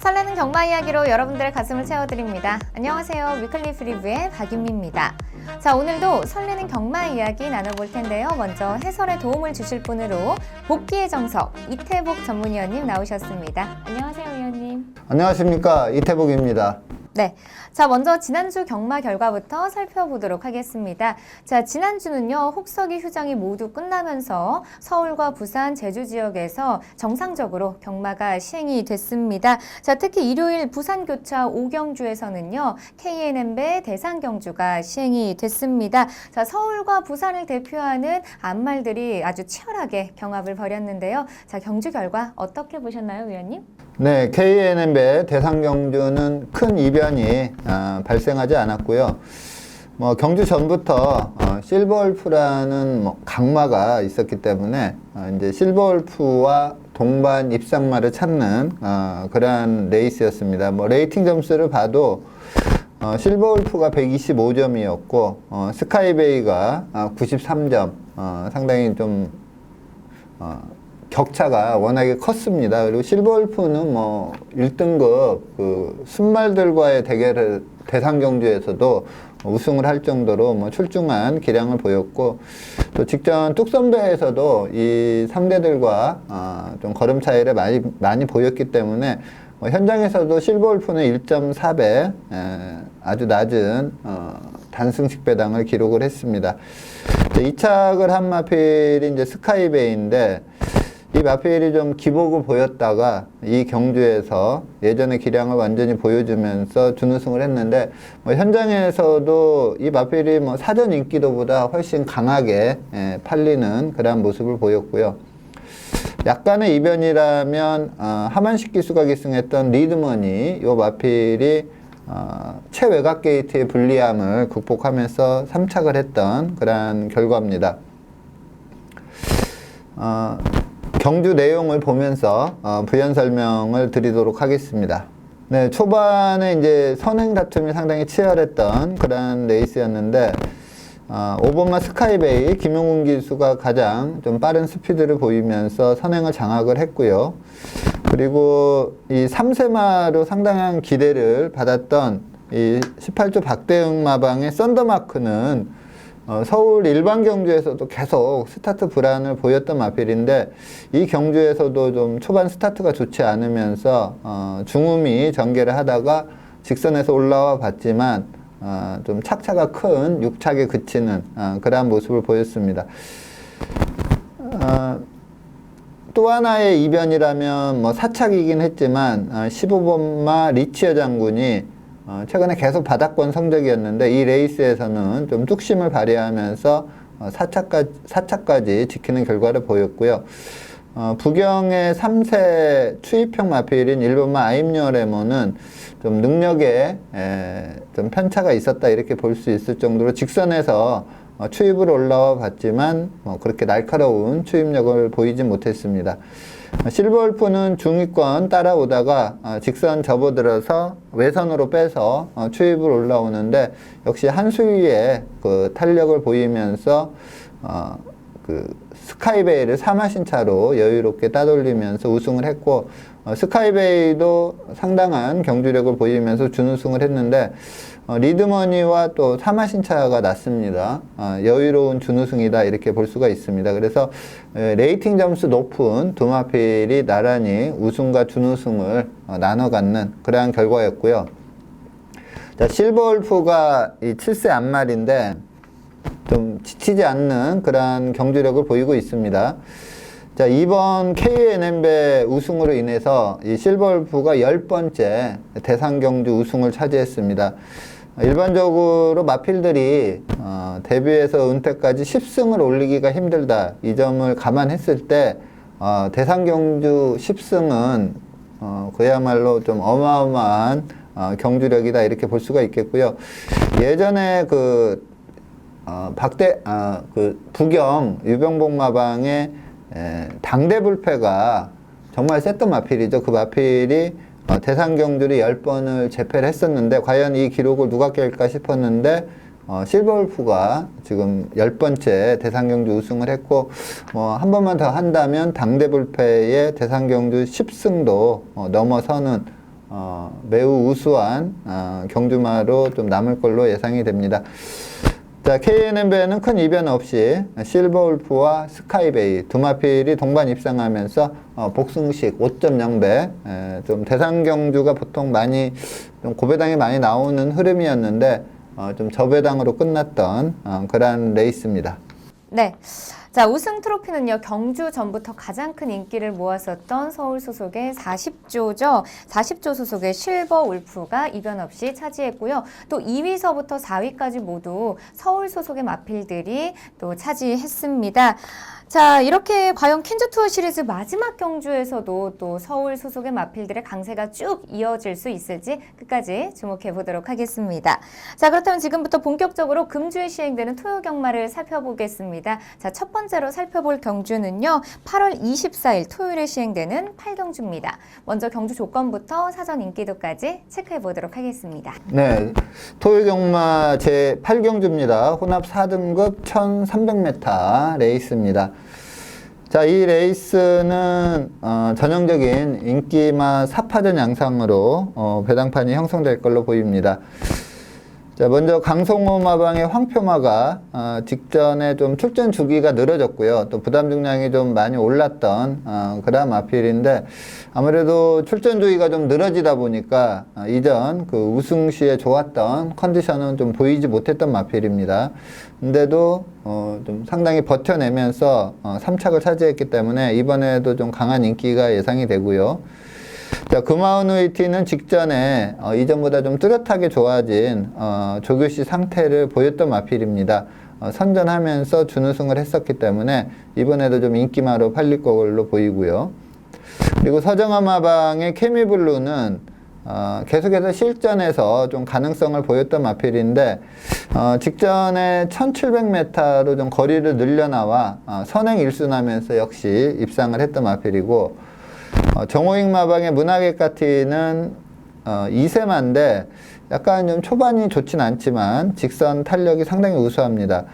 설레는 경마 이야기로 여러분들의 가슴을 채워드립니다. 안녕하세요. 위클리 프리뷰의 박윤미입니다. 자, 오늘도 설레는 경마 이야기 나눠볼 텐데요. 먼저 해설에 도움을 주실 분으로 복귀의 정석 이태복 전문위원님 나오셨습니다. 안녕하세요, 위원님. 안녕하십니까, 이태복입니다. 네. 자, 먼저 지난주 경마 결과부터 살펴보도록 하겠습니다. 자, 지난주는요, 혹서기 휴장이 모두 끝나면서 서울과 부산, 제주 지역에서 정상적으로 경마가 시행이 됐습니다. 자, 특히 일요일 부산 교차 5경주에서는요, KNM배 대상경주가 시행이 됐습니다. 자, 서울과 부산을 대표하는 암말들이 아주 치열하게 경합을 벌였는데요. 자, 경주 결과 어떻게 보셨나요, 위원님? 네, KNM배 대상경주는 큰 이변이 발생하지 않았고요. 경주 전부터 실버울프라는 강마가 있었기 때문에 이제 실버울프와 동반 입상마를 찾는 그러한 레이스였습니다. 레이팅 점수를 봐도 실버울프가 125점이었고 스카이베이가 93점, 상당히 좀 격차가 워낙에 컸습니다. 그리고 실버울프는 1등급 순말들과의 대결을 대상경주에서도 우승을 할 정도로 출중한 기량을 보였고, 또 직전 뚝선배에서도 이 상대들과 좀 걸음 차이를 많이 보였기 때문에 현장에서도 실버울프는 1.4배 아주 낮은 단승식 배당을 기록을 했습니다. 2착을 한 마필이 이제 스카이베이인데, 이 마필이 좀 기복을 보였다가 이 경주에서 예전의 기량을 완전히 보여주면서 준우승을 했는데, 현장에서도 이 마필이 사전 인기도보다 훨씬 강하게 팔리는 그런 모습을 보였고요. 약간의 이변이라면 하만식 기수가 기승했던 리드머니, 이 마필이 최외곽 게이트의 불리함을 극복하면서 3착을 했던 그런 결과입니다. 경주 내용을 보면서 부연 설명을 드리도록 하겠습니다. 네, 초반에 이제 선행 다툼이 상당히 치열했던 그런 레이스였는데, 5번마 스카이베이 김용훈 기수가 가장 좀 빠른 스피드를 보이면서 선행을 장악을 했고요. 그리고 이 3세마로 상당한 기대를 받았던 이 18조 박대응 마방의 썬더마크는 서울 일반 경주에서도 계속 스타트 불안을 보였던 마필인데, 이 경주에서도 좀 초반 스타트가 좋지 않으면서 중음이 전개를 하다가 직선에서 올라와 봤지만 좀 착차가 큰 6착에 그치는 그러한 모습을 보였습니다. 또 하나의 이변이라면 4착이긴 했지만 15번마 리치어 장군이 최근에 계속 바닥권 성적이었는데, 이 레이스에서는 좀 뚝심을 발휘하면서 4차까지 지키는 결과를 보였고요. 부경의 3세 추입형 마필인 1번마 아임녀레모는 좀 능력에 좀 편차가 있었다, 이렇게 볼 수 있을 정도로 직선에서 추입으로 올라와 봤지만 그렇게 날카로운 추입력을 보이지 못했습니다. 실버울프는 중위권 따라오다가 직선 접어들어서 외선으로 빼서 추입으로 올라오는데, 역시 한 수위에 그 탄력을 보이면서 스카이베이를 3마신차로 여유롭게 따돌리면서 우승을 했고, 스카이베이도 상당한 경주력을 보이면서 준우승을 했는데, 리드머니와 또 3마신차가 났습니다. 여유로운 준우승이다, 이렇게 볼 수가 있습니다. 그래서 레이팅 점수 높은 두 마필이 나란히 우승과 준우승을 나눠 갖는 그러한 결과였고요. 자, 실버울프가 이 7세 암말인데 좀 지치지 않는 그러한 경주력을 보이고 있습니다. 자, 이번 KNM배 우승으로 인해서 이 실버울프가 10번째 대상경주 우승을 차지했습니다. 일반적으로 마필들이 데뷔해서 은퇴까지 10승을 올리기가 힘들다, 이 점을 감안했을 때 대상경주 10승은 그야말로 좀 어마어마한 경주력이다, 이렇게 볼 수가 있겠고요. 예전에 부경 유병복 마방의 당대불패가 정말 셌던 마필이죠. 그 마필이 대상경주를 10번을 제패를 했었는데, 과연 이 기록을 누가 깰까 싶었는데 실버울프가 지금 10번째 대상경주 우승을 했고, 한 번만 더 한다면 당대불패의 대상경주 10승도 넘어서는 매우 우수한 경주마로 좀 남을 걸로 예상이 됩니다. 자, KNM배는 큰 이변 없이 실버울프와 스카이베이 두 마필이 동반 입상하면서 복승식 5.0배, 좀 대상 경주가 보통 많이 좀 고배당이 많이 나오는 흐름이었는데 좀 저배당으로 끝났던 그런 레이스입니다. 네. 자, 우승 트로피는요, 경주 전부터 가장 큰 인기를 모았었던 서울 소속의 40조죠. 40조 소속의 실버 울프가 이변 없이 차지했고요. 또 2위서부터 4위까지 모두 서울 소속의 마필들이 또 차지했습니다. 자, 이렇게 과연 퀸즈 투어 시리즈 마지막 경주에서도 또 서울 소속의 마필들의 강세가 쭉 이어질 수 있을지 끝까지 주목해 보도록 하겠습니다. 자, 그렇다면 지금부터 본격적으로 금주에 시행되는 토요 경마를 살펴보겠습니다. 자, 첫 번째로 살펴볼 경주는요, 8월 24일 토요일에 시행되는 8경주입니다. 먼저 경주 조건부터 사전 인기도까지 체크해 보도록 하겠습니다. 네, 토요경마 제8경주입니다. 혼합 4등급 1300m 레이스입니다. 자, 이 레이스는 전형적인 인기마 4파전 양상으로 배당판이 형성될 걸로 보입니다. 자, 먼저 강성호 마방의 황표마가 직전에 좀 출전 주기가 늘어졌고요. 또 부담 중량이 좀 많이 올랐던 그런 마필인데, 아무래도 출전 주기가 좀 늘어지다 보니까 이전 그 우승 시에 좋았던 컨디션은 좀 보이지 못했던 마필입니다. 근데도 좀 상당히 버텨내면서 3착을 차지했기 때문에 이번에도 좀 강한 인기가 예상이 되고요. 자, 금화운웨이티는 직전에 이전보다 좀 뚜렷하게 좋아진 조교시 상태를 보였던 마필입니다. 선전하면서 준우승을 했었기 때문에 이번에도 좀 인기마로 팔릴 걸로 보이고요. 그리고 서정아 마방의 케미블루는 계속해서 실전에서 좀 가능성을 보였던 마필인데, 직전에 1700m로 좀 거리를 늘려나와 선행 1순하면서 역시 입상을 했던 마필이고, 정호익 마방의 문학의까티는 2세마인데 약간 좀 초반이 좋진 않지만 직선 탄력이 상당히 우수합니다.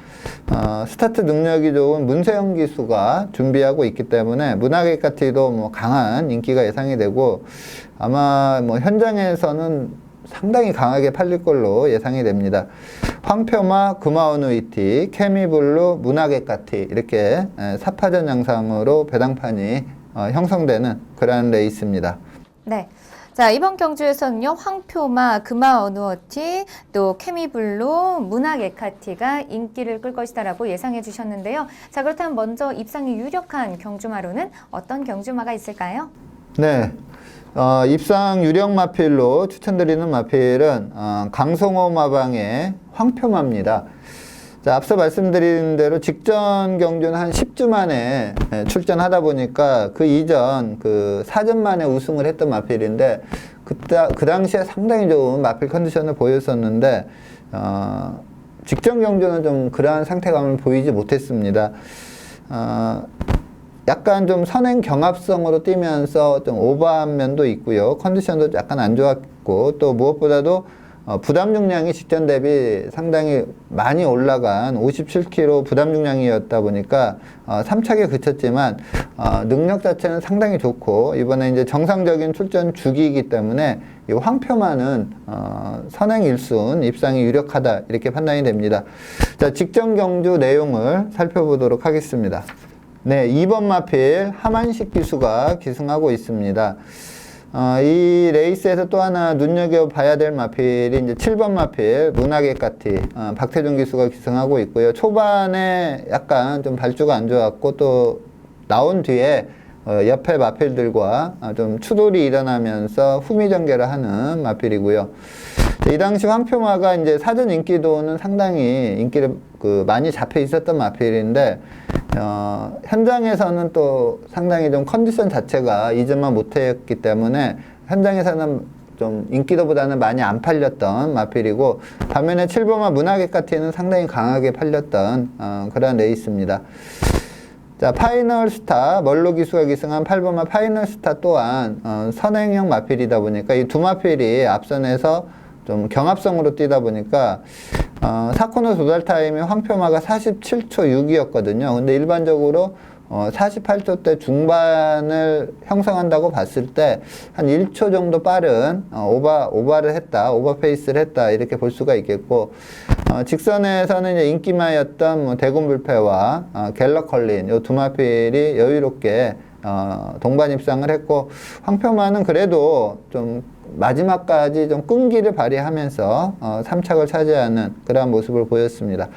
스타트 능력이 좋은 문세영 기수가 준비하고 있기 때문에 문학의까티도 뭐 강한 인기가 예상이 되고, 아마 뭐 현장에서는 상당히 강하게 팔릴 걸로 예상이 됩니다. 황표마, 금화운웨이티, 케미블루, 문학의까티 이렇게 4파전 양상으로 배당판이 형성되는 그런 레이스입니다. 네. 자, 이번 경주에서는요, 황표마, 금화어누어티, 또 케미블루, 문학에카티가 인기를 끌 것이다라고 예상해 주셨는데요. 자, 그렇다면 먼저 입상이 유력한 경주마로는 어떤 경주마가 있을까요? 네. 입상 유력 마필로 추천드리는 마필은 강성호 마방의 황표마입니다. 자, 앞서 말씀드린 대로 직전 경주는 한 10주 만에 출전하다 보니까 그 이전 그 4전 만에 우승을 했던 마필인데, 그 당시에 상당히 좋은 마필 컨디션을 보였었는데, 직전 경주는 좀 그러한 상태감을 보이지 못했습니다. 약간 좀 선행 경합성으로 뛰면서 좀 오버한 면도 있고요. 컨디션도 약간 안 좋았고, 또 무엇보다도 부담 중량이 직전 대비 상당히 많이 올라간 57kg 부담 중량이었다 보니까 3착에 그쳤지만 능력 자체는 상당히 좋고, 이번에 이제 정상적인 출전 주기이기 때문에 이 황표마는 선행 1순 입상이 유력하다 이렇게 판단이 됩니다. 자, 직전 경주 내용을 살펴보도록 하겠습니다. 네, 2번 마필 하만식 기수가 기승하고 있습니다. 이 레이스에서 또 하나 눈여겨봐야 될 마필이 이제 7번 마필 문학의까티 박태준 기수가 기승하고 있고요. 초반에 약간 좀 발주가 안 좋았고, 또 나온 뒤에 옆에 마필들과 좀 추돌이 일어나면서 후미전개를 하는 마필이고요. 이 당시 황표마가 이제 사전 인기도는 상당히 인기를 많이 잡혀 있었던 마필인데, 현장에서는 또 상당히 좀 컨디션 자체가 이전만 못했기 때문에 현장에서는 좀 인기도보다는 많이 안 팔렸던 마필이고, 반면에 7번마 문학의까티는 상당히 강하게 팔렸던 그런 레이스입니다. 자, 파이널 스타, 멀로 기수가 기승한 8번마 파이널 스타 또한 선행형 마필이다 보니까 이 두 마필이 앞선에서 좀 경합성으로 뛰다 보니까 4코너 도달 타임이 황표마가 47초 6이었거든요. 근데 일반적으로 48초 대 중반을 형성한다고 봤을 때 한 1초 정도 빠른 오버를 했다, 오버페이스를 했다 이렇게 볼 수가 있겠고, 직선에서는 이제 인기마였던 뭐 대군불패와 갤러컬린 요 두 마필이 여유롭게 동반 입상을 했고, 황표만은 그래도 좀 마지막까지 좀 끈기를 발휘하면서 3착을 차지하는 그러한 모습을 보였습니다.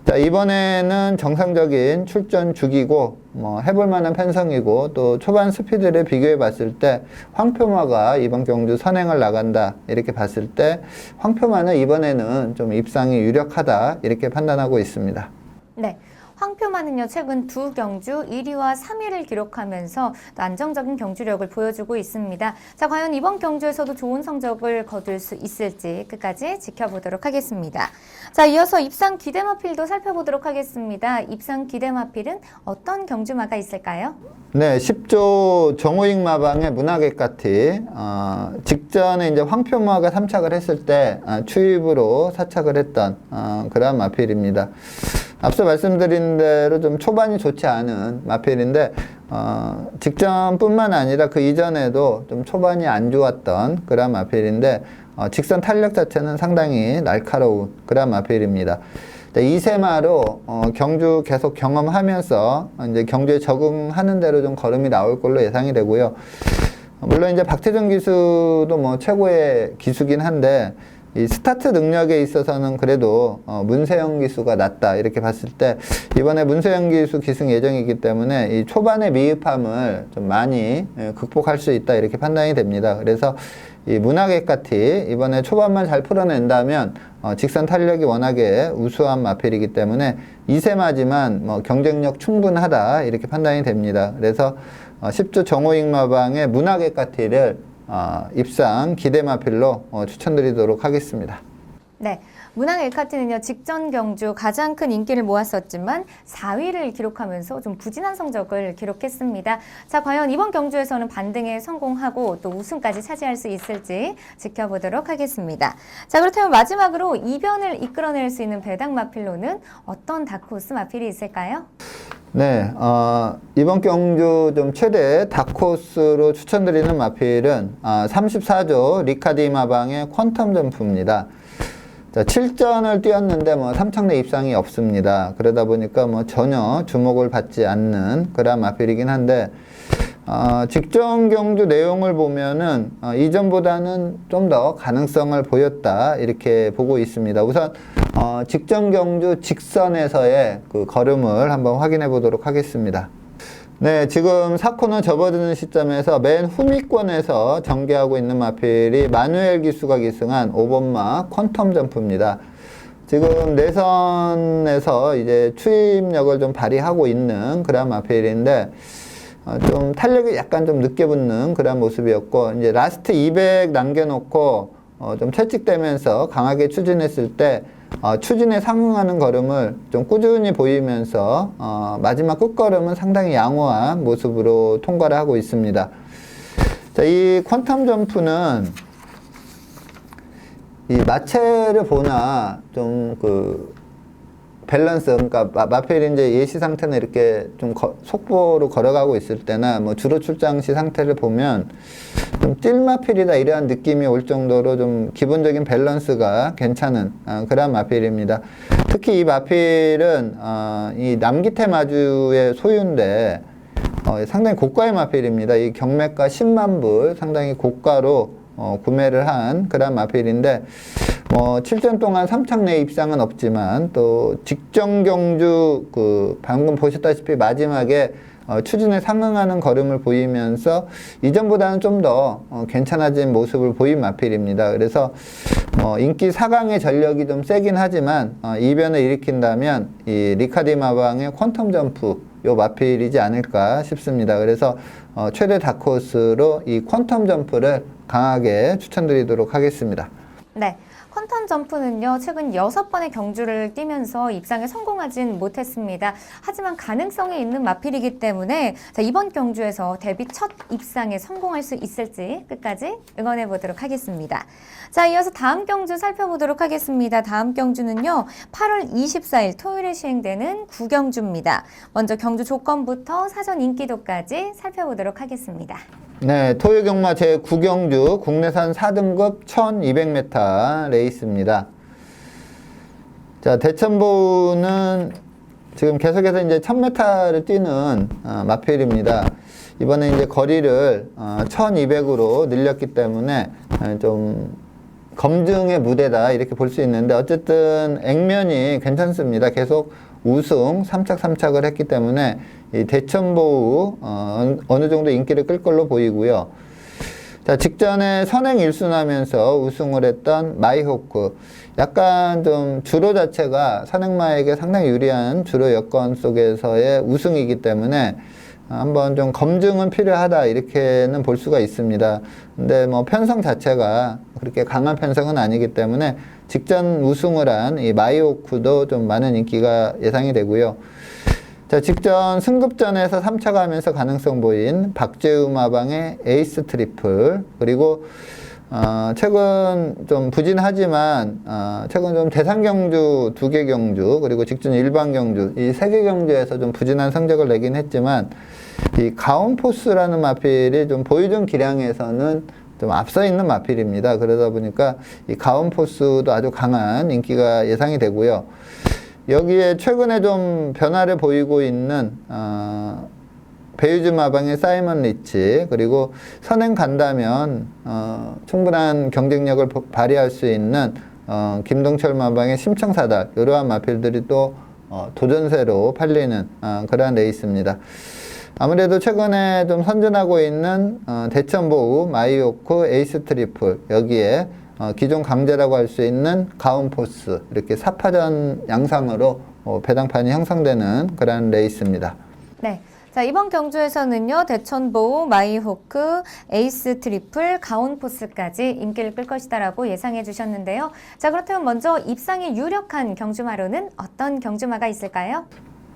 자, 이번에는 정상적인 출전 주기고 뭐 해볼 만한 편성이고, 또 초반 스피드를 비교해 봤을 때 황표마가 이번 경주 선행을 나간다 이렇게 봤을 때 황표마는 이번에는 좀 입상이 유력하다 이렇게 판단하고 있습니다. 네. 황표만은요, 최근 두 경주 1위와 3위를 기록하면서 또 안정적인 경주력을 보여주고 있습니다. 자, 과연 이번 경주에서도 좋은 성적을 거둘 수 있을지 끝까지 지켜보도록 하겠습니다. 자, 이어서 입상 기대마필도 살펴보도록 하겠습니다. 입상 기대마필은 어떤 경주마가 있을까요? 네, 10조 정호익 마방의 문화객가티, 직전에 이제 황표마가 3착을 했을 때 추입으로 4착을 했던 그러한 마필입니다. 앞서 말씀드린 대로 좀 초반이 좋지 않은 마필인데, 직전뿐만 아니라 그 이전에도 좀 초반이 안 좋았던 그런 마필인데, 직선 탄력 자체는 상당히 날카로운 그런 마필입니다. 2세마로 경주 계속 경험하면서 이제 경주에 적응하는 대로 좀 걸음이 나올 걸로 예상이 되고요. 물론 이제 박태준 기수도 뭐 최고의 기수긴 한데, 이 스타트 능력에 있어서는 그래도 문세영 기수가 낫다 이렇게 봤을 때 이번에 문세영 기수 기승 예정이기 때문에 이 초반의 미흡함을 좀 많이 극복할 수 있다 이렇게 판단이 됩니다. 그래서 이 문화객가티 이번에 초반만 잘 풀어낸다면 직선 탄력이 워낙에 우수한 마필이기 때문에 2세마지만 뭐 경쟁력 충분하다 이렇게 판단이 됩니다. 그래서 10조 정호익 마방의 문화객가티를 입상 기대마필로 추천드리도록 하겠습니다. 네, 문항 엘카티는요, 직전 경주 가장 큰 인기를 모았었지만 4위를 기록하면서 좀 부진한 성적을 기록했습니다. 자, 과연 이번 경주에서는 반등에 성공하고 또 우승까지 차지할 수 있을지 지켜보도록 하겠습니다. 자, 그렇다면 마지막으로 이변을 이끌어낼 수 있는 배당 마필로는 어떤 다크호스 마필이 있을까요? 네, 이번 경주 좀 최대 다크호스로 추천드리는 마필은 34조 리카디 마방의 퀀텀 점프입니다. 자, 7전을 뛰었는데 뭐 3착 내 입상이 없습니다. 그러다 보니까 뭐 전혀 주목을 받지 않는 그런 마필이긴 한데, 직전 경주 내용을 보면은 이전보다는 좀 더 가능성을 보였다 이렇게 보고 있습니다. 우선 직전 경주 직선에서의 그 걸음을 한번 확인해 보도록 하겠습니다. 네, 지금 4코너 접어드는 시점에서 맨 후미권에서 전개하고 있는 마필이 마누엘 기수가 기승한 5번마 퀀텀 점프입니다. 지금 내선에서 이제 추입력을 좀 발휘하고 있는 그런 마필인데, 좀 탄력이 약간 좀 늦게 붙는 그런 모습이었고, 이제 라스트 200 남겨놓고 좀 채찍대면서 강하게 추진했을 때 추진에 상응하는 걸음을 좀 꾸준히 보이면서 마지막 끝걸음은 상당히 양호한 모습으로 통과를 하고 있습니다. 자, 이 퀀텀 점프는 이 마체를 보나 좀 그 밸런스, 그러니까 마필이 이제 예시 상태는 이렇게 좀 속보로 걸어가고 있을 때나 뭐 주로 출장 시 상태를 보면 좀 띨마필이다 이러한 느낌이 올 정도로 좀 기본적인 밸런스가 괜찮은 그런 마필입니다. 특히 이 마필은 이 남기태 마주의 소유인데 상당히 고가의 마필입니다. 이 경매가 10만 불, 상당히 고가로 구매를 한 그런 마필인데, 7전 동안 3착 내 입상은 없지만 또 직전 경주 방금 보셨다시피 마지막에 추진에 상응하는 걸음을 보이면서 이전보다는 좀 더 괜찮아진 모습을 보인 마필입니다. 그래서 인기 4강의 전력이 좀 세긴 하지만 이변을 일으킨다면 이 리카디 마방의 퀀텀 점프 요 마필이지 않을까 싶습니다. 그래서 최대 다크호스로 이 퀀텀 점프를 강하게 추천드리도록 하겠습니다. 네. 펀턴 점프는요, 최근 6번의 경주를 뛰면서 입상에 성공하진 못했습니다. 하지만 가능성이 있는 마필이기 때문에 자, 이번 경주에서 데뷔 첫 입상에 성공할 수 있을지 끝까지 응원해 보도록 하겠습니다. 자, 이어서 다음 경주 살펴보도록 하겠습니다. 다음 경주는요, 8월 24일 토요일에 시행되는 구경주입니다. 먼저 경주 조건부터 사전 인기도까지 살펴보도록 하겠습니다. 네, 토요경마 제9경주 국내산 4등급 1200m 레이스입니다. 자, 대천보는 지금 계속해서 이제 1000m를 뛰는 마필입니다. 이번에 이제 거리를 1200으로 늘렸기 때문에 좀 검증의 무대다 이렇게 볼 수 있는데, 어쨌든 액면이 괜찮습니다. 계속 우승 3착 했기 때문에 이 대천보우 어느 정도 인기를 끌 걸로 보이고요. 자, 직전에 선행 1순하면서 우승을 했던 마이호크, 약간 좀 주로 자체가 선행마에게 상당히 유리한 주로 여건 속에서의 우승이기 때문에 한번 좀 검증은 필요하다 이렇게는 볼 수가 있습니다. 근데 뭐 편성 자체가 그렇게 강한 편성은 아니기 때문에 직전 우승을 한 이 마이호크도 좀 많은 인기가 예상이 되고요. 자, 직전 승급전에서 3차가면서 가능성 보인 박재우 마방의 에이스 트리플, 그리고 최근 좀 부진하지만 최근 좀 대상 경주 2개 경주, 그리고 직전 일반 경주 이 3개 경주에서 좀 부진한 성적을 내긴 했지만, 이 가온포스라는 마필이 좀 보여준 기량에서는 좀 앞서 있는 마필입니다. 그러다 보니까 이 가온포스도 아주 강한 인기가 예상이 되고요. 여기에 최근에 좀 변화를 보이고 있는 베이즈 마방의 사이먼 리치, 그리고 선행 간다면 충분한 경쟁력을 발휘할 수 있는 김동철 마방의 심청사달, 이러한 마필들이 또 도전세로 팔리는 그러한 레이스입니다. 아무래도 최근에 좀 선전하고 있는 대천보우, 마이호크, 에이스 트리플, 여기에 기존 강제라고 할 수 있는 가온포스, 이렇게 4파전 양상으로 배당판이 형성되는 그런 레이스입니다. 네. 자, 이번 경주에서는요, 대천보우, 마이호크, 에이스 트리플, 가온포스까지 인기를 끌 것이다라고 예상해 주셨는데요. 자, 그렇다면 먼저 입상에 유력한 경주마로는 어떤 경주마가 있을까요?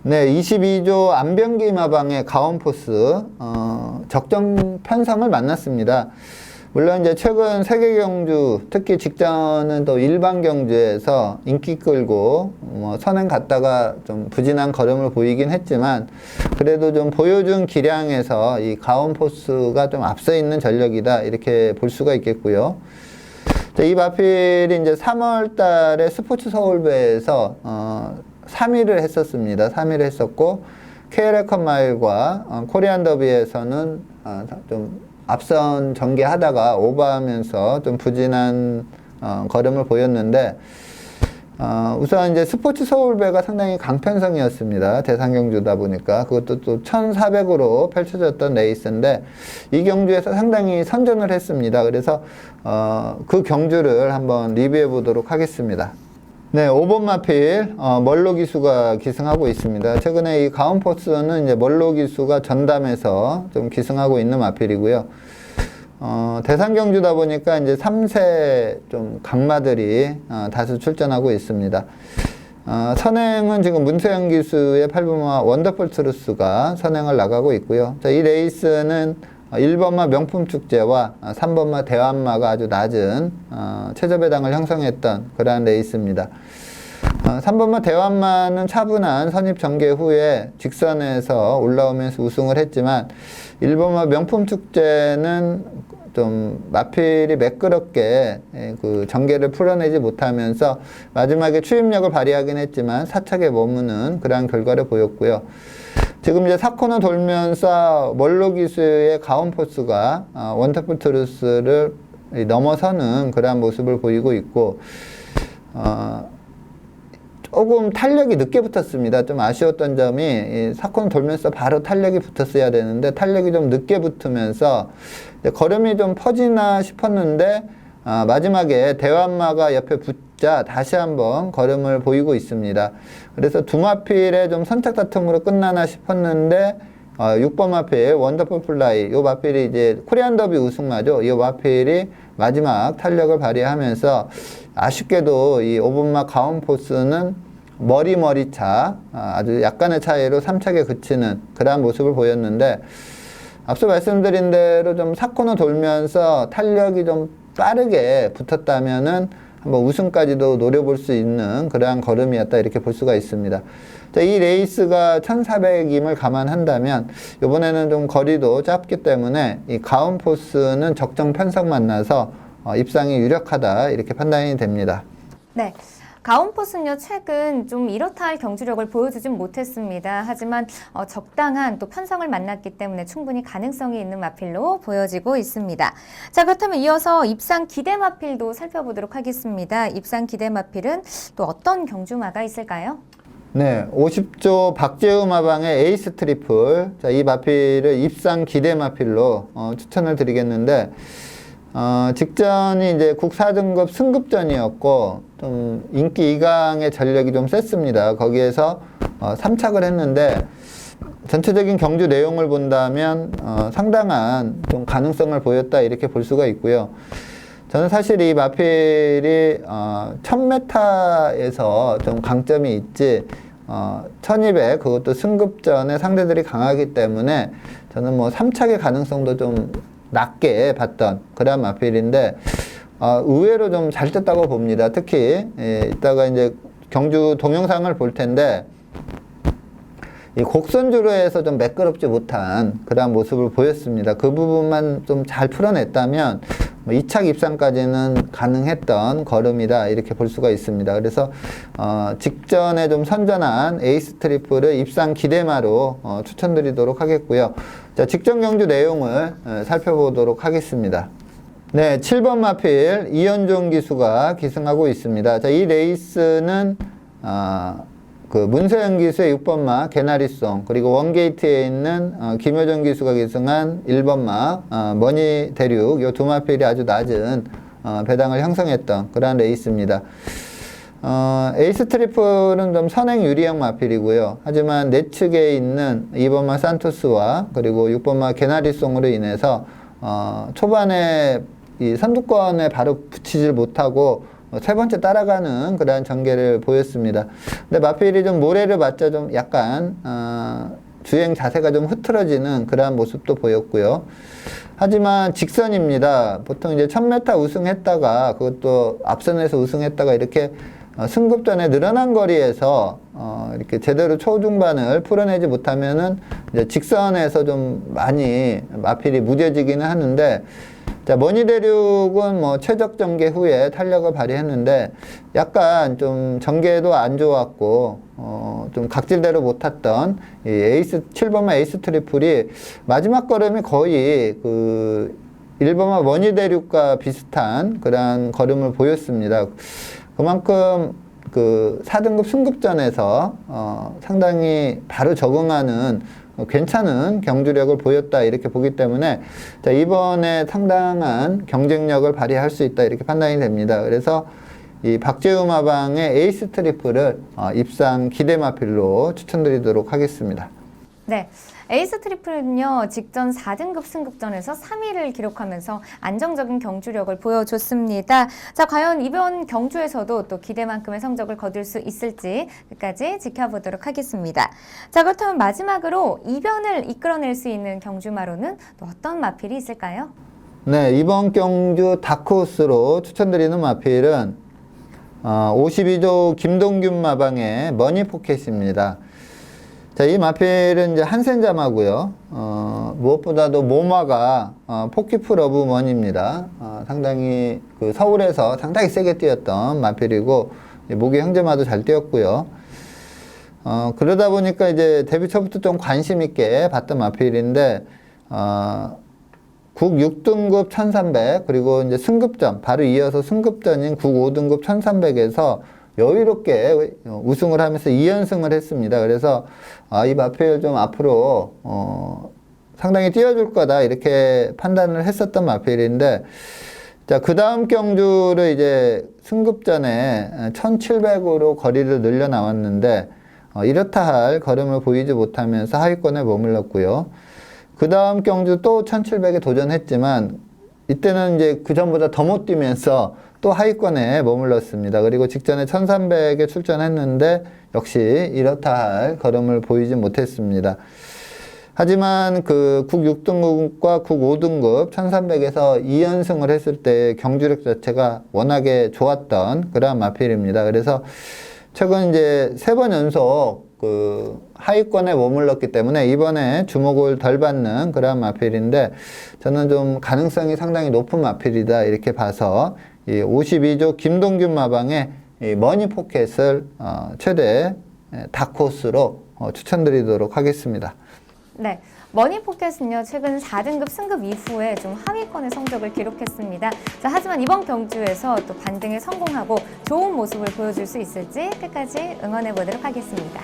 네, 22조 안병기 마방의 가온포스, 적정 편성을 만났습니다. 물론 이제 최근 세계 경주, 특히 직전은 또 일반 경주에서 인기 끌고 선행 갔다가 좀 부진한 걸음을 보이긴 했지만, 그래도 좀 보여준 기량에서 이 가온포스가 좀 앞서 있는 전력이다 이렇게 볼 수가 있겠고요. 자, 이 마필이 이제 3월 달에 스포츠 서울배에서 3위를 했었습니다. 3위를 했었고, KL컵 마일과 코리안 더비에서는 좀 앞선 전개하다가 오버하면서 좀 부진한 걸음을 보였는데, 우선 이제 스포츠 서울배가 상당히 강편성이었습니다. 대상 경주다 보니까 그것도 또 1400으로 펼쳐졌던 레이스인데, 이 경주에서 상당히 선전을 했습니다. 그래서 그 경주를 한번 리뷰해 보도록 하겠습니다. 네, 5번 마필 멀로 기수가 기승하고 있습니다. 최근에 이 가온포스는 이제 멀로 기수가 전담해서 좀 기승하고 있는 마필이고요. 대상 경주다 보니까 이제 3세 좀 강마들이 다수 출전하고 있습니다. 선행은 지금 문세영 기수의 8번마 원더풀 트루스가 선행을 나가고 있고요. 자, 이 레이스는 1번마 명품축제와 3번마 대환마가 아주 낮은 최저배당을 형성했던 그러한 레이스입니다. 3번마 대환마는 차분한 선입 전개 후에 직선에서 올라오면서 우승을 했지만, 1번마 명품축제는 좀 마필이 매끄럽게 그 전개를 풀어내지 못하면서 마지막에 추임력을 발휘하긴 했지만 사착에 머무는 그러한 결과를 보였고요. 지금 이제 4코너 돌면서 멀로 기수의 가온포스가 원터풀 트루스를 넘어서는 그러한 모습을 보이고 있고, 조금 탄력이 늦게 붙었습니다. 좀 아쉬웠던 점이, 이 4코너 돌면서 바로 탄력이 붙었어야 되는데 탄력이 좀 늦게 붙으면서 걸음이 좀 퍼지나 싶었는데, 마지막에 대환마가 옆에 붙자 다시 한번 걸음을 보이고 있습니다. 그래서 두 마필의 좀 선착 다툼으로 끝나나 싶었는데 6번 마필 원더풀 플라이 요 마필이 이제 코리안 더비 우승마죠. 이 마필이 마지막 탄력을 발휘하면서 아쉽게도 이 5번마 가온포스는 머리차 아주 약간의 차이로 3착에 그치는 그러한 모습을 보였는데 앞서 말씀드린 대로 좀 4코너 돌면서 탄력이 좀 빠르게 붙었다면은 한번 우승까지도 노려볼 수 있는 그러한 걸음이었다 이렇게 볼 수가 있습니다. 자, 이 레이스가 1400임을 감안한다면 이번에는 좀 거리도 짧기 때문에 이 가온포스는 적정 편성 만나서 입상이 유력하다 이렇게 판단이 됩니다. 네. 가온포스는요, 최근 좀 이렇다 할 경주력을 보여주진 못했습니다. 하지만 적당한 또 편성을 만났기 때문에 충분히 가능성이 있는 마필로 보여지고 있습니다. 자, 그렇다면 이어서 입상 기대 마필도 살펴보도록 하겠습니다. 입상 기대 마필은 또 어떤 경주마가 있을까요? 네, 50조 박재우 마방의 에이스 트리플. 자, 이 마필을 입상 기대 마필로 추천을 드리겠는데, 직전이 이제 국 4등급 승급전이었고, 좀 인기 2강의 전력이 좀 셌습니다. 거기에서 3착을 했는데, 전체적인 경주 내용을 본다면, 상당한 좀 가능성을 보였다, 이렇게 볼 수가 있고요. 저는 사실 이 마필이 1000m에서 좀 강점이 있지 1200 그것도 승급전에 상대들이 강하기 때문에 저는 뭐 3착의 가능성도 좀 낮게 봤던 그런 마필인데 의외로 좀 잘 떴다고 봅니다. 특히 이따가 이제 경주 동영상을 볼 텐데 이 곡선주로에서 좀 매끄럽지 못한 그런 모습을 보였습니다. 그 부분만 좀 잘 풀어냈다면 2착 입상까지는 가능했던 걸음이다 이렇게 볼 수가 있습니다. 그래서 직전에 좀 선전한 에이스 트리플을 입상 기대마로 추천드리도록 하겠고요. 자, 직전 경주 내용을 살펴보도록 하겠습니다. 네, 7번 마필 이현종 기수가 기승하고 있습니다. 자, 이 레이스는 그 문세영 기수의 6번마 개나리송 그리고 원게이트에 있는 김효정 기수가 기승한 1번마 머니 대륙 요 두 마필이 아주 낮은 배당을 형성했던 그러한 레이스입니다. 에이스 트리플은 좀 선행 유리형 마필이고요. 하지만 내측에 있는 2번마 산토스와 그리고 6번마 개나리송으로 인해서 초반에 이 선두권에 바로 붙이질 못하고 세 번째 따라가는 그러한 전개를 보였습니다. 근데 마필이 좀 모래를 맞자 좀 약간 주행 자세가 좀 흐트러지는 그러한 모습도 보였고요. 하지만 직선입니다. 보통 이제 1000m 우승했다가 그것도 앞선에서 우승했다가 이렇게 승급전에 늘어난 거리에서 이렇게 제대로 초중반을 풀어내지 못하면은 이제 직선에서 좀 많이 마필이 무뎌지기는 하는데 자, 머니 대륙은 뭐 최적 전개 후에 탄력을 발휘했는데 약간 좀 전개도 안 좋았고 좀 각질대로 못 탔던 이 에이스 7번마 에이스 트리플이 마지막 걸음이 거의 그 1번마 머니 대륙과 비슷한 그런 걸음을 보였습니다. 그만큼 그 4등급 승급전에서 상당히 바로 적응하는 괜찮은 경주력을 보였다 이렇게 보기 때문에 자, 이번에 상당한 경쟁력을 발휘할 수 있다 이렇게 판단이 됩니다. 그래서 이 박재우 마방의 에이스 트리플을 입상 기대 마필로 추천드리도록 하겠습니다. 네. 에이스 트리플은요, 직전 4등급 승급전에서 3위를 기록하면서 안정적인 경주력을 보여줬습니다. 자, 과연 이번 경주에서도 또 기대만큼의 성적을 거둘 수 있을지 끝까지 지켜보도록 하겠습니다. 자, 그렇다면 마지막으로 이변을 이끌어낼 수 있는 경주마로는 또 어떤 마필이 있을까요? 네, 이번 경주 다크호스로 추천드리는 마필은 52조 김동균 마방의 머니포켓입니다. 자, 이 마필은 이제 한센자마고요. 무엇보다도 모마가 포키프 러브먼입니다. 상당히 그 서울에서 상당히 세게 뛰었던 마필이고 모기 형제마도 잘 뛰었고요. 그러다 보니까 이제 데뷔 초부터 좀 관심 있게 봤던 마필인데 국 6등급 1300 그리고 이제 승급전 바로 이어서 승급전인 국 5등급 1300에서 여유롭게 우승을 하면서 2연승을 했습니다. 그래서 이 마필 좀 앞으로 상당히 뛰어줄 거다 이렇게 판단을 했었던 마필인데 자, 그 다음 경주를 이제 승급전에 1700으로 거리를 늘려 나왔는데 이렇다 할 걸음을 보이지 못하면서 하위권에 머물렀고요. 그 다음 경주 또 1700에 도전했지만 이때는 이제 그 전보다 더 못 뛰면서 또 하위권에 머물렀습니다. 그리고 직전에 1300에 출전했는데 역시 이렇다 할 걸음을 보이지 못했습니다. 하지만 그 국 6등급과 국 5등급 1300에서 2연승을 했을 때 경주력 자체가 워낙에 좋았던 그러한 마필입니다. 그래서 최근 이제 3번 연속 그 하위권에 머물렀기 때문에 이번에 주목을 덜 받는 그러한 마필인데 저는 좀 가능성이 상당히 높은 마필이다 이렇게 봐서 이 52조 김동균 마방의 이 머니포켓을 최대 다크호스로 추천드리도록 하겠습니다. 네, 머니포켓은요 최근 4등급 승급 이후에 좀 하위권의 성적을 기록했습니다. 자, 하지만 이번 경주에서 또 반등에 성공하고 좋은 모습을 보여줄 수 있을지 끝까지 응원해 보도록 하겠습니다.